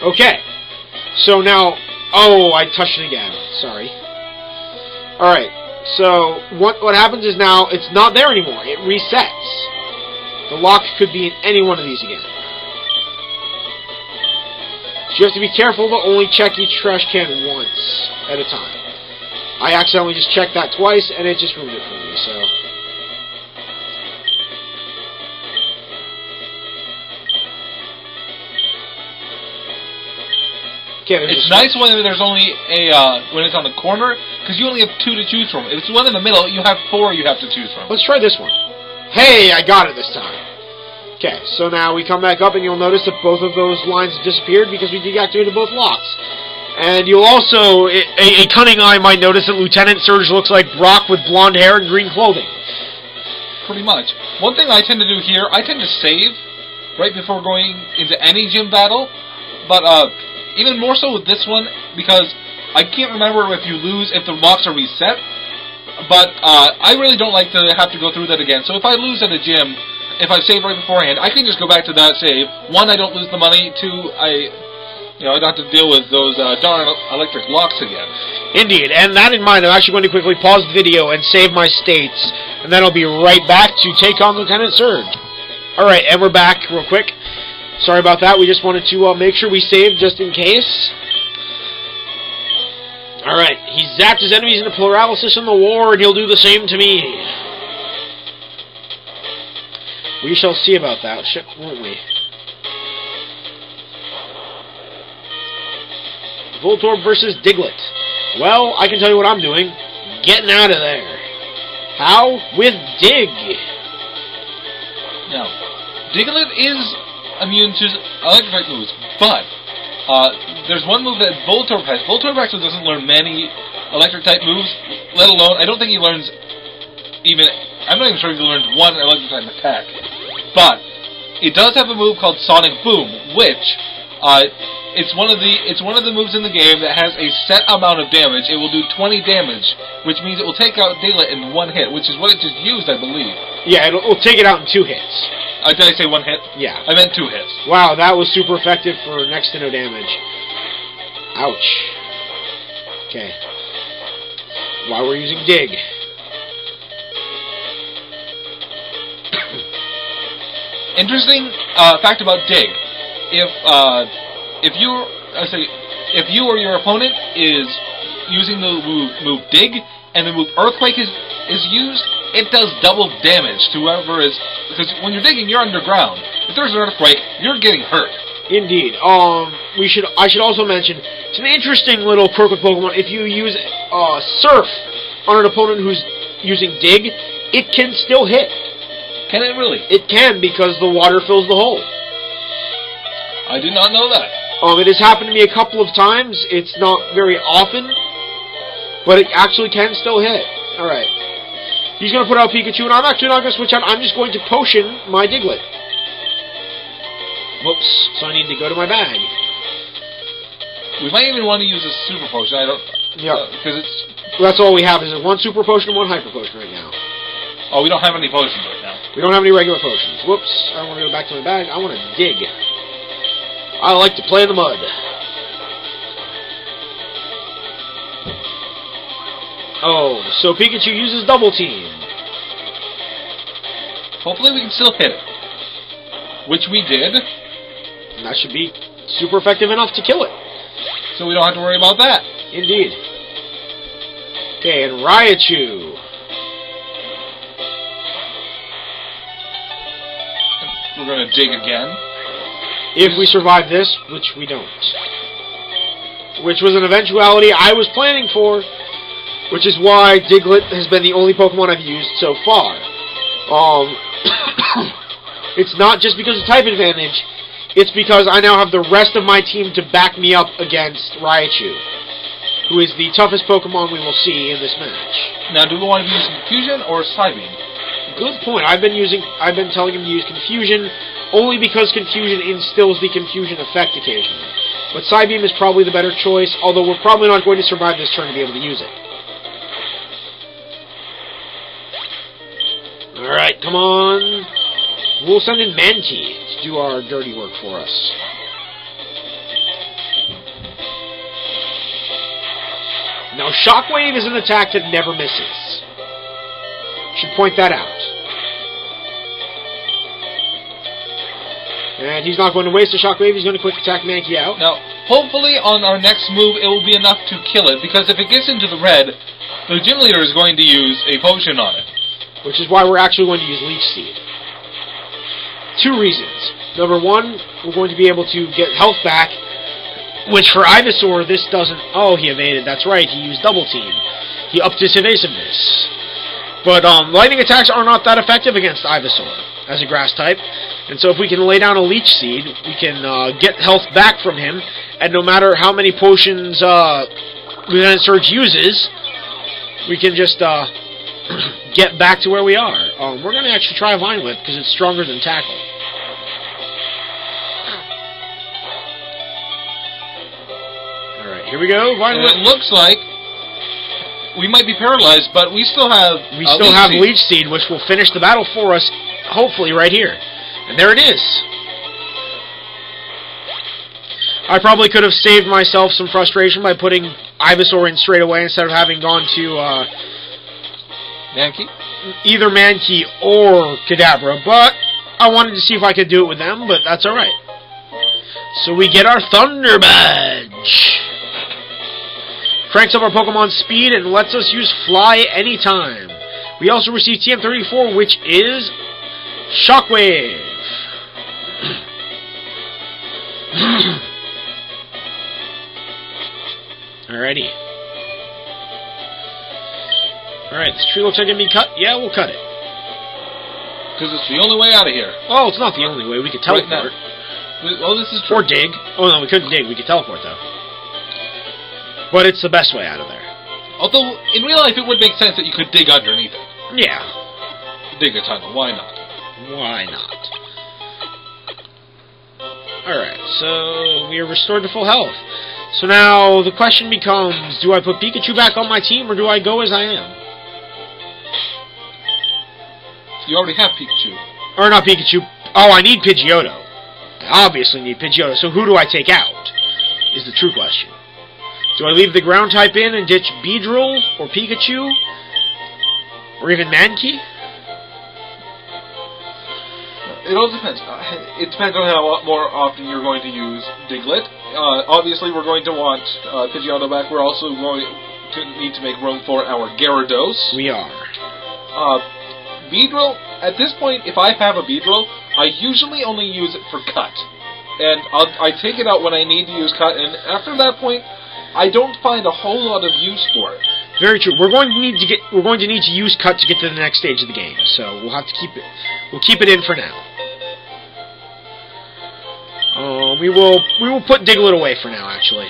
Okay. So now... Oh, I touched it again. Sorry. Alright. So, what happens is now, it's not there anymore. It resets. The lock could be in any one of these again. So you have to be careful to only check each trash can once at a time. I accidentally just checked that twice, and it just ruined it for me, so... Okay, it's nice when there's only when it's on the corner, because you only have 2 to choose from. If it's one in the middle, you have 4 you have to choose from. Let's try this one. Hey, I got it this time. Okay, so now we come back up, and you'll notice that both of those lines disappeared because we deactivated both locks. And you'll also, a cunning eye might notice that Lieutenant Surge looks like Brock with blonde hair and green clothing. Pretty much. One thing I tend to do here, I tend to save right before going into any gym battle, but even more so with this one, because I can't remember if you lose, if the locks are reset, but I really don't like to have to go through that again. So if I lose at a gym, if I save right beforehand, I can just go back to that save. 1, I don't lose the money. 2, I don't have to deal with those darn electric locks again. Indeed, and that in mind, I'm actually going to quickly pause the video and save my states, and then I'll be right back to take on Lieutenant Surge. Alright, and we're back real quick. Sorry about that, we just wanted to make sure we saved just in case. Alright, he zapped his enemies into paralysis in the war, and he'll do the same to me. We shall see about that, won't we? Voltorb versus Diglett. Well, I can tell you what I'm doing. Getting out of there. How? With Dig. Now, Diglett is immune to electric moves, but there's one move that Voltorb has. Voltorb actually doesn't learn many electric-type moves, let alone, I don't think he learns even, I'm not even sure if he learns one electric-type attack. But it does have a move called Sonic Boom, which it's one of the moves in the game that has a set amount of damage. It will do 20 damage, which means it will take out Diglett in 1 hit, which is what it just used, I believe. Yeah, it'll take it out in 2 hits. Did I say 1 hit? Yeah. I meant 2 hits. Wow, that was super effective for next to no damage. Ouch. Okay. Why we're using Dig. Interesting fact about Dig. If you or your opponent is using the move Dig and the move Earthquake is used, it does double damage to whoever is, because when you're digging, you're underground. If there's an earthquake, you're getting hurt. Indeed. I should also mention, it's an interesting little quirk with Pokemon. If you use Surf on an opponent who's using Dig, it can still hit. Can it really? It can, because the water fills the hole. I did not know that. It has happened to me a couple of times. It's not very often, but it actually can still hit. Alright. He's going to put out Pikachu, and I'm actually not going to switch out. I'm just going to potion my Diglett. Whoops. So I need to go to my bag. We might even want to use a Super Potion. I don't... Yeah. Because it's... That's all we have is 1 Super Potion and 1 Hyper Potion right now. Oh, we don't have any potions right now. We don't have any regular potions. Whoops. I don't want to go back to my bag. I want to dig. I like to play in the mud. Oh, so Pikachu uses Double Team. Hopefully we can still hit it. Which we did. And that should be super effective enough to kill it. So we don't have to worry about that. Indeed. Okay, and Raichu. We're going to dig again. If we survive this, which we don't. Which was an eventuality I was planning for. Which is why Diglett has been the only Pokemon I've used so far. It's not just because of type advantage. It's because I now have the rest of my team to back me up against Raichu, who is the toughest Pokemon we will see in this match. Now, do we want to use Confusion or Psybeam? Good point. I've been telling him to use Confusion only because Confusion instills the Confusion effect occasionally. But Psybeam is probably the better choice, although we're probably not going to survive this turn to be able to use it. Alright, come on. We'll send in Manti to do our dirty work for us. Now, Shockwave is an attack that never misses. Should point that out. And he's not going to waste a Shockwave. He's going to quick attack Mankey out. Now, hopefully on our next move it will be enough to kill it, because if it gets into the red, the gym leader is going to use a potion on it. Which is why we're actually going to use Leech Seed. 2 reasons. Number 1, we're going to be able to get health back, which for Ivysaur, this doesn't... Oh, he evaded. That's right. He used Double Team. He upped his evasiveness. But lightning attacks are not that effective against Ivysaur as a grass type. And so if we can lay down a Leech Seed, we can get health back from him. And no matter how many potions Lieutenant Surge uses, we can just get back to where we are. We're going to actually try Vine Whip because it's stronger than Tackle. Alright, here we go. Vine Whip. It looks like we might be paralyzed, but we still have Leech Seed, which will finish the battle for us, hopefully right here. And there it is. I probably could have saved myself some frustration by putting Ivysaur in straight away instead of having gone to Mankey? Either Mankey or Kadabra, but I wanted to see if I could do it with them, but that's alright. So we get our Thunderbadge. Cranks up our Pokemon's speed and lets us use Fly anytime. We also receive TM34, which is Shockwave. Alrighty. Alright, this tree looks like it can be cut. Yeah, we'll cut it. Because it's the only way out of here. Oh, it's not the only way. We could teleport. Well, this is true. Or dig. Oh, no, we couldn't dig. We could teleport, though. But it's the best way out of there. Although, in real life, it would make sense that you could dig underneath it. Yeah. Dig a tunnel. Why not? Why not? Alright, so we are restored to full health. So now the question becomes, do I put Pikachu back on my team, or do I go as I am? You already have Pikachu. Or not Pikachu. Oh, I need Pidgeotto. I obviously need Pidgeotto, so who do I take out? Is the true question. Do I leave the ground type in and ditch Beedrill, or Pikachu, or even Mankey? It all depends. It depends on how more often you're going to use Diglett. Obviously, we're going to want Pidgeotto back. We're also going to need to make room for our Gyarados. We are. Beedrill, at this point, if I have a Beedrill, I usually only use it for Cut. And I take it out when I need to use Cut, and after that point, I don't find a whole lot of use for it. Very true. We're going to need to use Cut to get to the next stage of the game, so we'll have to keep it. We'll keep it in for now. We will put Diglett away for now, actually.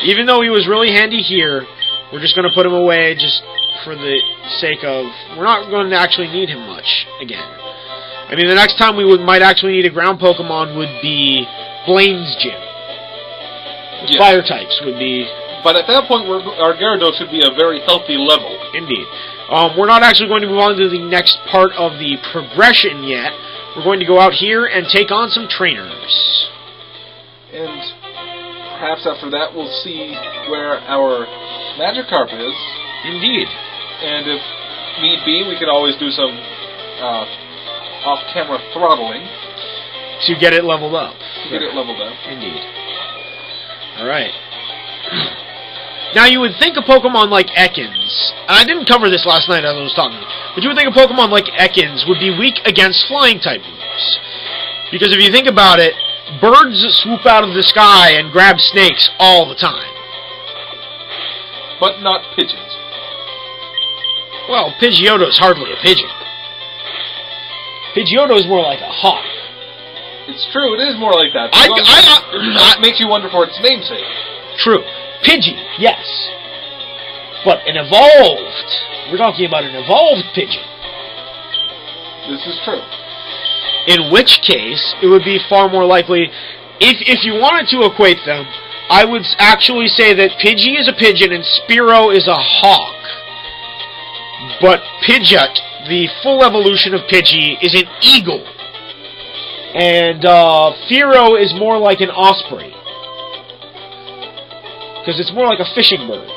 Even though he was really handy here, we're just going to put him away just for the sake of... We're not going to actually need him much again. I mean, the next time we might actually need a ground Pokemon would be Blaine's gym. Yes. Fire types would be... But at that point, our Gyarados should be a very healthy level. Indeed. We're not actually going to move on to the next part of the progression yet. We're going to go out here and take on some trainers. And perhaps after that we'll see where our Magikarp is. Indeed. And if need be, we could always do some off-camera throttling. To get it leveled up. Get it leveled up. Indeed. Alright. Now, you would think a Pokemon like Ekans, and I didn't cover this last night as I was talking, but you would think a Pokemon like Ekans would be weak against flying-type moves. Because if you think about it, birds swoop out of the sky and grab snakes all the time. But not pigeons. Well, Pidgeotto's hardly a pigeon. Pidgeotto's more like a hawk. It's true, it is more like that. That makes you wonder for its namesake. True. Pidgey, yes. But an evolved. We're talking about an evolved pigeon. This is true. In which case, it would be far more likely, if you wanted to equate them, I would actually say that Pidgey is a pigeon and Spearow is a hawk. But Pidgeot, the full evolution of Pidgey, is an eagle. And Fearow is more like an osprey. because it's more like a fishing bird.